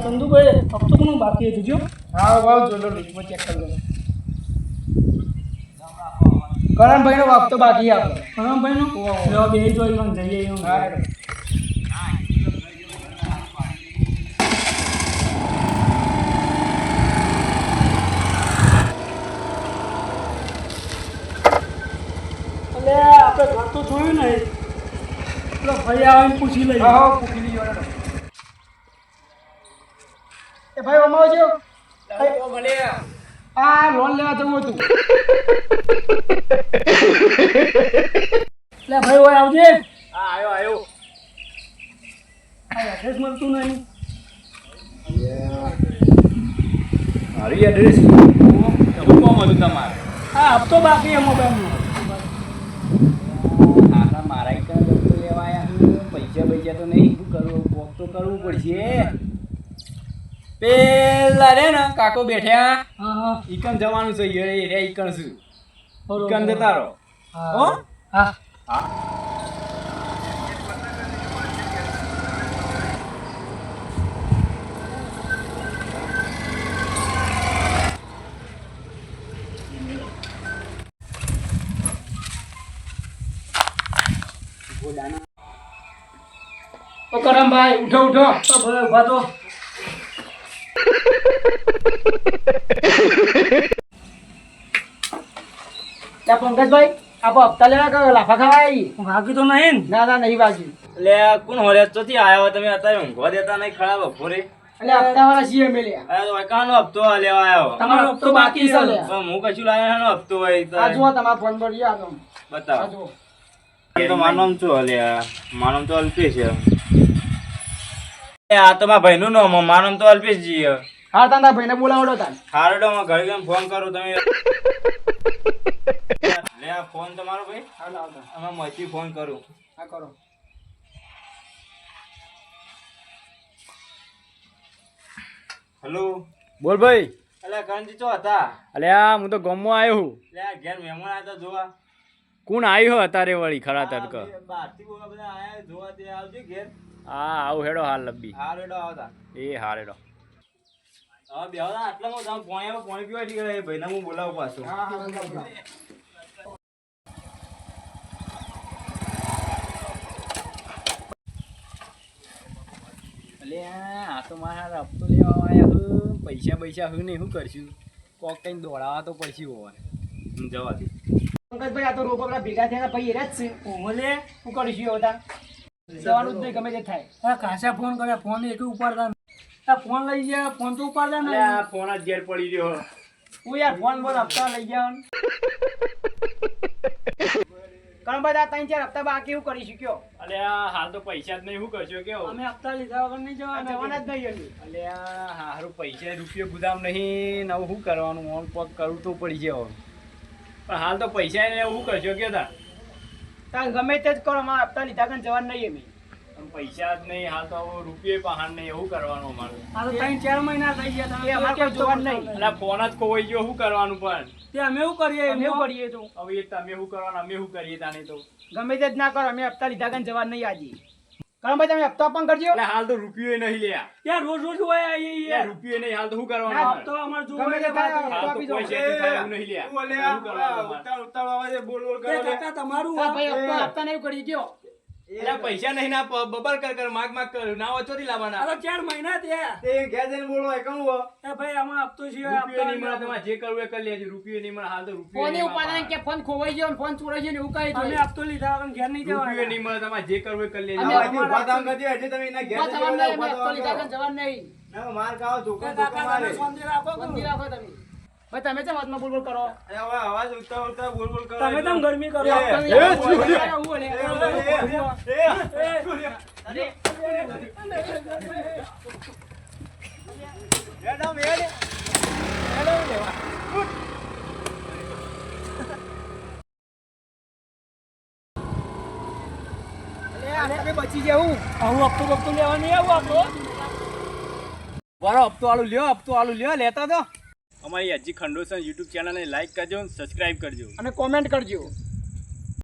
ચંદુભાઈ હપ્તો કોનો બાકી હતું જો? હા વાવ જોલો લિસ્ટમાં ચેક કરી લો. કરણભાઈનો હપ્તો બાકી આપણો. કરણભાઈનો લેવા બે જો જઈએ હા એટલે આપણે ઘર તો જોયું ને પેલો ભાઈ આવીને પૂછી લઈએ. હા પૂછી લીજો. એ ભાઈ અમાવજો. આ લોન લેવા જવું હતું. એટલે ભાઈ ઓય આવજે. હા આવ્યો આ એડ્રેસ મળતું નહીં. મારી એડ્રેસ શું કામ હતું તમારે? આ હપ્તો બાકી એમ મોબાઈલનો. મારા એક વસ્તુ લેવા આવ્યા પૈસા તો નહીં, શું કરવું? કોક તો કરવું પડશે. પેલા રે ને કાકો બેઠ્યા હા હા ઈકન જવાનું છે. રે ઈકન છું બરોબર. ઈકન જતા રહો. હો હા હા ઓ કરણભાઈ ઉઠો ઉઠો. તો ભાઈ ઉભા તો. લા પંકજભાઈ આપો હપ્તા લેવા કે લાફા ખાવા આવી? બાકી તો નહીં ને. ના ના નહીં બાજી. એટલે કોણ હોરે ચોથી આવ્યા તમે અત્યારે ઊંઘવા દેતા નહીં ખરા બપોરે? એટલે હપ્તા વાળા છીએ અમે લ્યા. અરે તો કાનો હપ્તો લેવા આવ્યો? તમારો હપ્તો બાકી છે લે. પણ હું કશું લાવ્યો એનો હપ્તો હોય તો આ જુઓ તમારા ફોન પર આ તો. આ બતાવો. જુઓ. એ તો મારું નામ શું અલ્યા? મારું નામ તો અલ્પેશ છે. આ તો મારા ભાઈનું નામ, મારું નામ તો અલ્પેશજી છે. હા તારા ભાઈને બોલાવડો તાર. હારું તો હું ઘરે જઈને ફોન કરું તમે. લે આ ફોન તમારો ભાઈ. હાલો આવતો. આમાં મચી ફોન કરું. હા કરો. હેલો. બોલ ભાઈ. અલ્યા કરણજી ચો હતા? અલ્યા હું તો ગામમાં આવ્યો હું. લે આ ઘેર મહેમાન આવ્યા જોવા. કોણ આવ્યો અત્યારે વળી ખરા તડકો? બહારથી બધા આયા જોવા તે આવજો ઘેર. હા આવું હેડો હાલ લબ્બી. હાર હેડો આવતા. એ હાર હેડો. હવે બેહવા આટલામાં તમે પાણી પીવા ઠીક છે ભાઈને હું બોલાવું પાછો. હા હા બોલાવો. અલ્યા આ તો મારા હપ્તો લેવા આવ્યા હું. પૈસા હું નહીં શું કરશું? કોક કઈ દોડાવા તો પડશે હોવા. જવા દે. પંકજભાઈ આ તો રોકો પેલા ભેગા થયા ભાઈ એરા જ છે. ઓલે શું કરીશું હવે તાર? જવાનું જ નહીં ગમે તે થાય. આ કાશા ફોન કર્યા ફોન એક ઉપાડતા નહીં. આ ફોન લઈ ગયા ફોન તો ઉપાડતા નહીં. અલ્યા ફોન જ ઘેર પડી રહ્યો. હું યાર ફોન બોલ હપ્તા લઈ ગયા. કરણભાઈ આ ત્રણ ચાર હપ્તા બાકી હું કરી શક્યો. અલ્યા હાલ તો પૈસા જ નહીં શું કરશો કેવો? અમે હપ્તા લીધા વગર નહીં જવાના. જવાના જ નહીં હજી. અલ્યા હારું પૈસા રૂપિયો ગુદામ નહીં નવું શું કરવાનું? ઓન પગ કરવું તો પડી જાય હવે. પણ હાલ તો પૈસા ને એવું શું કરશો કે તા? તાર ગમે તે જ કરો મારા હપ્તા લીધા કન જવાનું નહીં એમ. પણ પૈસા જ નહીં હાલ તો હવે રૂપિયો પહાડ નહીં એવું કરવાનું અમારું. આ તો 3-4 મહિના થઈ ગયા તમે એ અમારે કોઈ જોવાનું નહીં. એટલે ફોન જ ખોવાઈ ગયો શું કરવાનું? પણ તે અમે શું કરીએ અમે એવું કરીએ તો હવે એ તમે શું કરવાનું અમે શું કરીએ તાને તો? ગમે તે જ ના કરો અમે હપ્તા લીધા કન જવાનું નહીં આજે. કરણભાઈ તમે હપ્તા પણ કરજો. એટલે હાલ તો રૂપિયો નહીં લ્યા. ત્યાં રોજ રોજ હોય આવીએ યાર રૂપિયો નહીં હાલ તો શું ના, કરવાનું? હપ્તો અમારે ગમે તે જોવા થાય, હાલ તો આપી દો. કોઈ શેથી થાય એવું નહીં લ્યા. શું કરવાનું અમારે? બોલ બોલ તે કાકા તમારું હા ભાઈ હપ્તા નહીં કરી ગયો. એટલે પૈસા નહીં ના બબર કર માગ કર ના હોય ચોથી આ લાવવાના. તો 4 મહિના થયા. તે ઘેર જઈને બોલો એ કહું એ ભાઈ આમાં હપ્તો સિવાય રૂપિયો નહીં મળે હપ્તા તમારે જે કરવું એ કરી લેજો. રૂપિયો નહીં મળે હાલ તો રૂપિયો ફોન નહીં ઉપાડે મળે. કે ફોન ખોવાઈ ગયો ને ફોન ચોરાઈ ગયો ને એવું કહી અમે દો. હપ્તો લીધા વગર ઘેર નહીં રૂપિયો જવાના. નહીં મળે તમારે જે કરવું એ કરી લેજો. અમે ઉભા થાવ કરજો એટલે તમે એના ઘેર ઉભા થવાનું નહીં, અમે ઉભા હપ્તો લીધા કન થાવ. જવાનું નહીં. ના માર ખાઓ તે ધોકા કાકા ધોકા મારે. તમે શાંતિ રાખો કે બંધી રાખો તમે. ભાઈ તમે કેમ વાતમાં બોલ બોલ કરો? એ હવે અવાજ ઉઠતા ઉઠતા બોલ બોલ કરો. તમે કેમ ગરમી કરો? એ, તમે એ, આવું છોડ્યો. બોલે, આવું બોલે. બચી જવું. આવું હપ્તો લેવા નહીં આવું આપણો. બરો હપ્તો આલુ લ્યો લેતા તો. અમારી હજી ખંડોસન યુટ્યુબ ચેનલને લાઈક કરજો અને સબસ્ક્રાઇબ કરજો. અને કોમેન્ટ કરજો.